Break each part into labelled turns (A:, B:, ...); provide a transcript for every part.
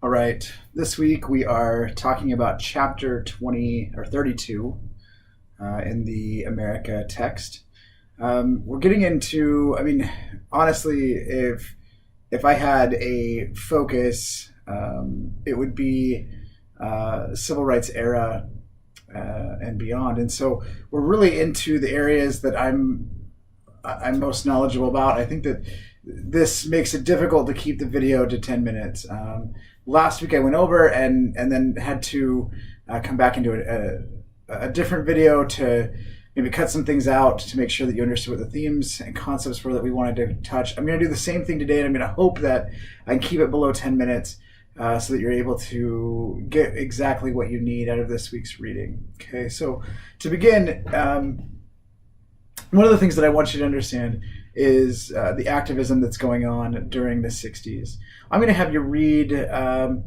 A: All right, this week we are talking about chapter 20 or 32 in the America text. We're getting into, honestly, if I had a focus, it would be civil rights era and beyond. And so we're really into the areas that I'm most knowledgeable about. I think that this makes it difficult to keep the video to 10 minutes. Last week I went over and then had to come back into a different video to maybe cut some things out to make sure that you understood what the themes and concepts were that we wanted to touch. I'm going to do the same thing today, and I'm going to hope that I can keep it below 10 minutes so that you're able to get exactly what you need out of this week's reading. Okay, so to begin, one of the things that I want you to understand is the activism that's going on during the 60s. I'm going to have you read a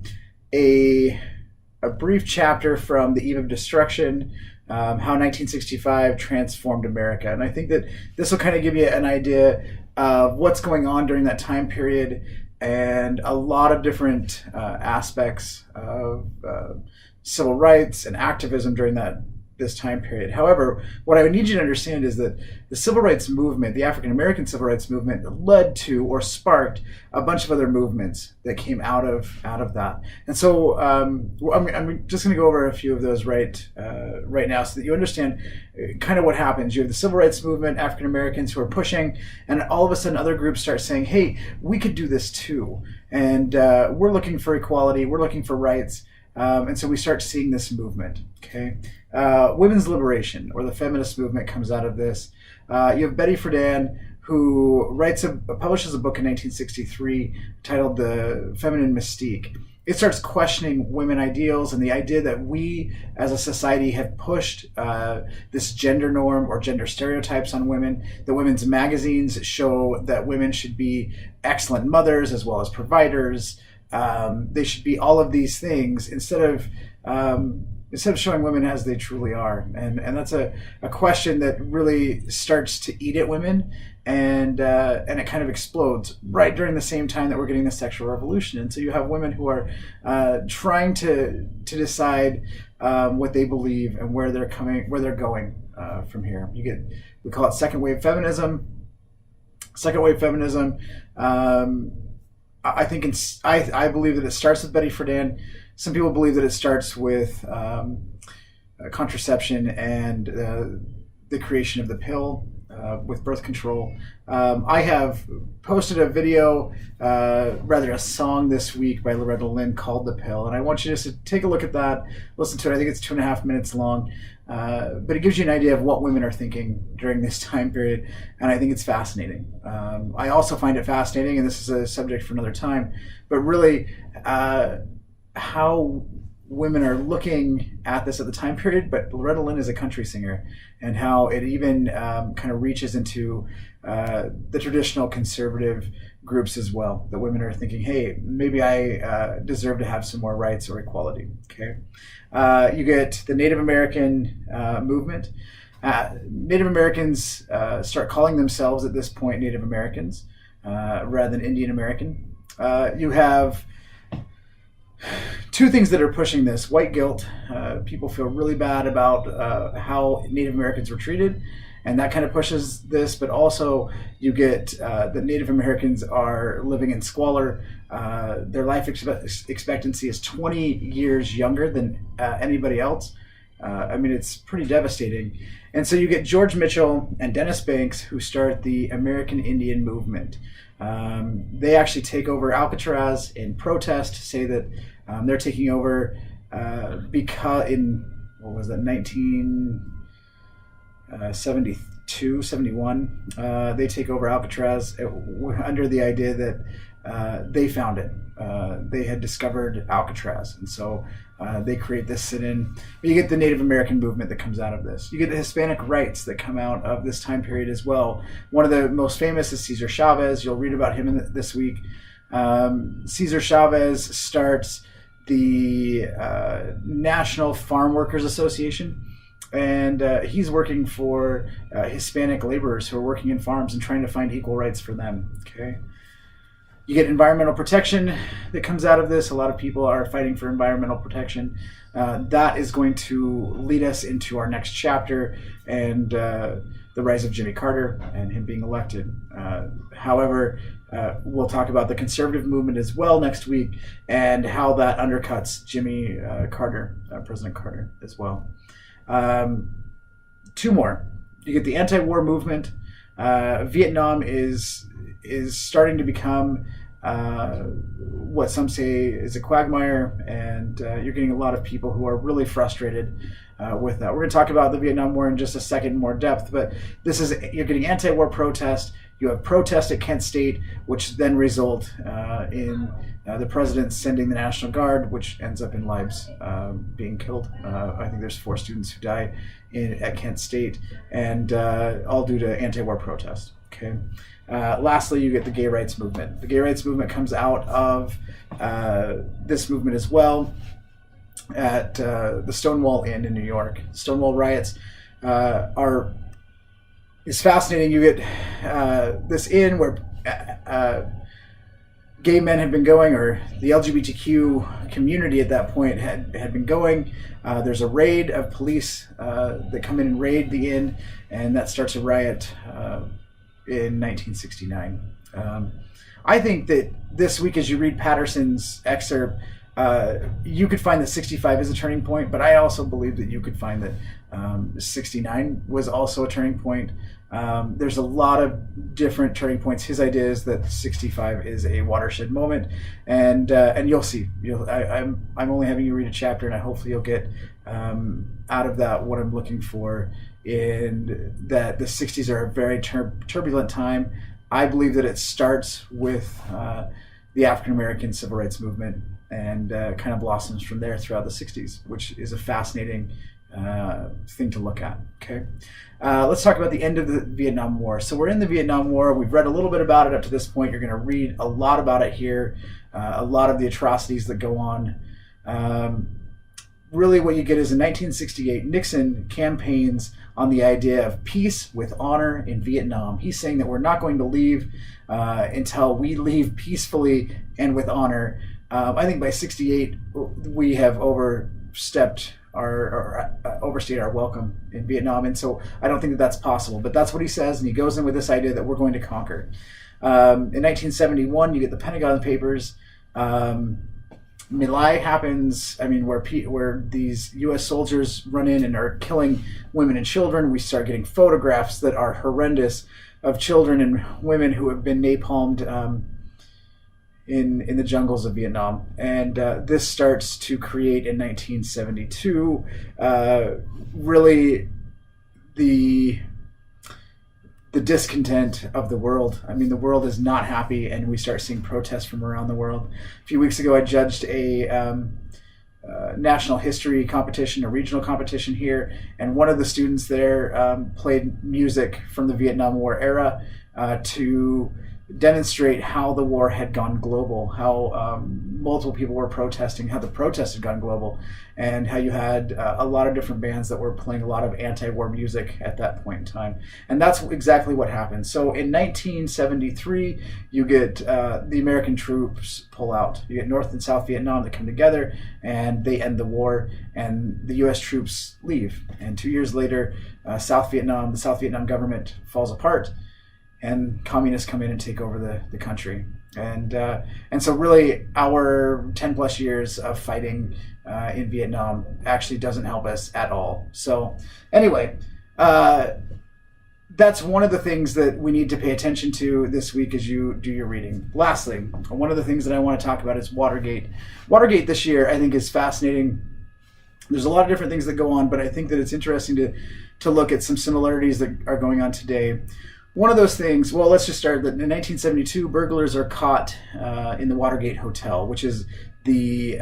A: brief chapter from The Eve of Destruction, how 1965 transformed America. And I think that this will kind of give you an idea of what's going on during that time period and a lot of different aspects of civil rights and activism during this time period. However, what I would need you to understand is that the civil rights movement, the African American civil rights movement, led to or sparked a bunch of other movements that came out of that. And so I'm just going to go over a few of those right now so that you understand kind of what happens. You have the civil rights movement, African Americans who are pushing, and all of a sudden other groups start saying, hey, we could do this too. And we're looking for equality, we're looking for rights. And so we start seeing this movement. Okay, women's liberation or the feminist movement comes out of this. You have Betty Friedan, who publishes a book in 1963 titled "The Feminine Mystique." It starts questioning women ideals and the idea that we as a society have pushed this gender norm or gender stereotypes on women. The women's magazines show that women should be excellent mothers as well as providers. They should be all of these things instead of showing women as they truly are. And that's a question that really starts to eat at women, and it kind of explodes right during the same time that we're getting the sexual revolution. And so you have women who are trying to decide what they believe and where they're going from here. We call it second wave feminism. I think I believe that it starts with Betty Friedan. Some people believe that it starts with contraception and the creation of the pill with birth control. I have posted a video, a song this week by Loretta Lynn called "The Pill," and I want you just to take a look at that, listen to it. I think it's 2.5 minutes long, but it gives you an idea of what women are thinking during this time period, and I think it's fascinating. I also find it fascinating, and this is a subject for another time, but really how women are looking at this at the time period. But Loretta Lynn is a country singer, and how it even kind of reaches into the traditional conservative groups as well, that women are thinking, hey, maybe I deserve to have some more rights or equality. Okay, you get the Native American movement. Native Americans start calling themselves at this point Native Americans rather than Indian American. You have two things that are pushing this: white guilt. People feel really bad about how Native Americans were treated, and that kind of pushes this. But also you get that Native Americans are living in squalor. Their life expectancy is 20 years younger than anybody else. It's pretty devastating. And so you get George Mitchell and Dennis Banks, who start the American Indian movement. They actually take over Alcatraz in protest, to say that they're taking over because in, 1972, 71, they take over Alcatraz under the idea that they found it. They had discovered Alcatraz, and so they create this sit-in. You get the Native American movement that comes out of this. You get the Hispanic rights that come out of this time period as well. One of the most famous is Cesar Chavez. You'll read about him this week. Cesar Chavez starts the National Farm Workers Association, and he's working for Hispanic laborers who are working in farms and trying to find equal rights for them. Okay. You get environmental protection that comes out of this. A lot of people are fighting for environmental protection. That is going to lead us into our next chapter and the rise of Jimmy Carter and him being elected. However, we'll talk about the conservative movement as well next week and how that undercuts Jimmy Carter, President Carter, as well. Two more. You get the anti-war movement. Vietnam is starting to become what some say is a quagmire, and you're getting a lot of people who are really frustrated with that. We're going to talk about the Vietnam War in just a second in more depth, but you're getting anti-war protest. You have protest at Kent State, which then result in the president sending the National Guard, which ends up in lives being killed. I think there's 4 students who die at Kent State, and all due to anti-war protest. Okay. Lastly, you get the gay rights movement. The gay rights movement comes out of this movement as well at the Stonewall Inn in New York. Stonewall Riots is fascinating. You get this inn where gay men have been going, or the LGBTQ community at that point had been going. There's a raid of police that come in and raid the inn, and that starts a riot in 1969. I think that this week, as you read Patterson's excerpt, you could find that 65 is a turning point, but I also believe that you could find that 69 was also a turning point. There's a lot of different turning points. His idea is that 65 is a watershed moment, and you'll see. I'm only having you read a chapter, and hopefully you'll get out of that what I'm looking for, in that the 60s are a very turbulent time. I believe that it starts with the African American civil rights movement and kind of blossoms from there throughout the 60s, which is a fascinating thing to look at. Okay, let's talk about the end of the Vietnam War. So we're in the Vietnam War. We've read a little bit about it up to this point. You're going to read a lot about it here, a lot of the atrocities that go on. Really what you get is in 1968, Nixon campaigns on the idea of peace with honor in Vietnam. He's saying that we're not going to leave until we leave peacefully and with honor. I think by 68, we have overstayed our welcome in Vietnam, and so I don't think that that's possible. But that's what he says, and he goes in with this idea that we're going to conquer. In 1971, you get the Pentagon Papers. My Lai happens, where these U.S. soldiers run in and are killing women and children. We start getting photographs that are horrendous of children and women who have been napalmed in the jungles of Vietnam. And this starts to create in 1972 really the discontent of the world. I mean, the world is not happy, and we start seeing protests from around the world. A few weeks ago, I judged a national history competition, a regional competition here, and one of the students there played music from the Vietnam War era to demonstrate how the war had gone global, how multiple people were protesting, how the protests had gone global, and how you had a lot of different bands that were playing a lot of anti-war music at that point in time. And that's exactly what happened. So in 1973, you get the American troops pull out. You get North and South Vietnam that come together, and they end the war, and the U.S. troops leave. And 2 years later, the South Vietnam government falls apart, and communists come in and take over the country. And so really our 10 plus years of fighting in Vietnam actually doesn't help us at all. So anyway, that's one of the things that we need to pay attention to this week as you do your reading. Lastly, one of the things that I want to talk about is Watergate. Watergate this year I think is fascinating. There's a lot of different things that go on, but I think that it's interesting to look at some similarities that are going on today. One of those things, well, let's just start that in 1972, burglars are caught in the Watergate Hotel, which is the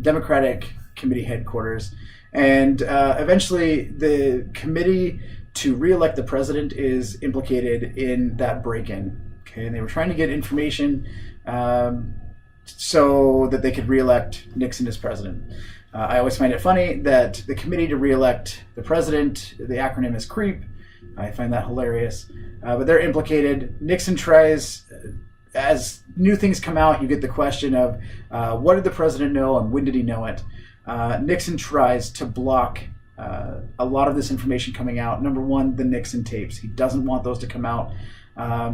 A: Democratic Committee headquarters. And eventually the committee to re-elect the president is implicated in that break-in. Okay, and they were trying to get information so that they could re-elect Nixon as president. I always find it funny that the committee to re-elect the president, the acronym is CREEP. I find that hilarious. But they're implicated. Nixon tries as new things come out, you get the question of what did the president know and when did he know it? Nixon tries to block a lot of this information coming out. Number one, the Nixon tapes. He doesn't want those to come out.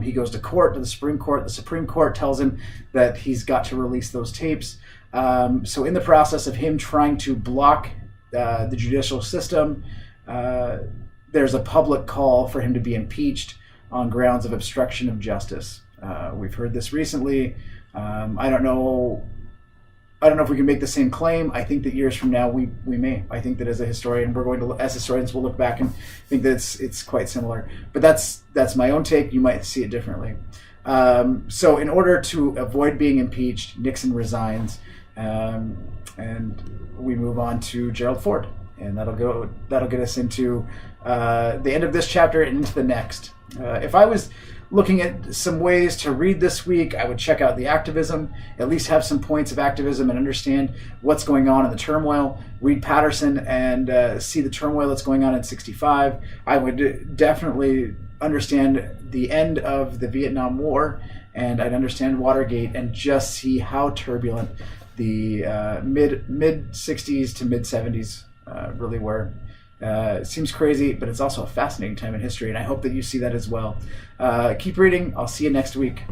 A: He goes to court, to the Supreme Court. The Supreme Court tells him that he's got to release those tapes. So in the process of him trying to block the judicial system, there's a public call for him to be impeached on grounds of obstruction of justice. We've heard this recently. I don't know if we can make the same claim. I think that years from now we may. I think that as a historian, as historians, we'll look back and think that it's quite similar. But that's my own take. You might see it differently. So in order to avoid being impeached, Nixon resigns, and we move on to Gerald Ford, and that'll get us into the end of this chapter and into the next. If I was looking at some ways to read this week, I would check out the Activism, at least have some points of activism and understand what's going on in the turmoil. Read Patterson and see the turmoil that's going on in 65. I would definitely understand the end of the Vietnam War, and I'd understand Watergate and just see how turbulent the mid 60s to mid 70s really were. It seems crazy, but it's also a fascinating time in history, and I hope that you see that as well. Keep reading. I'll see you next week.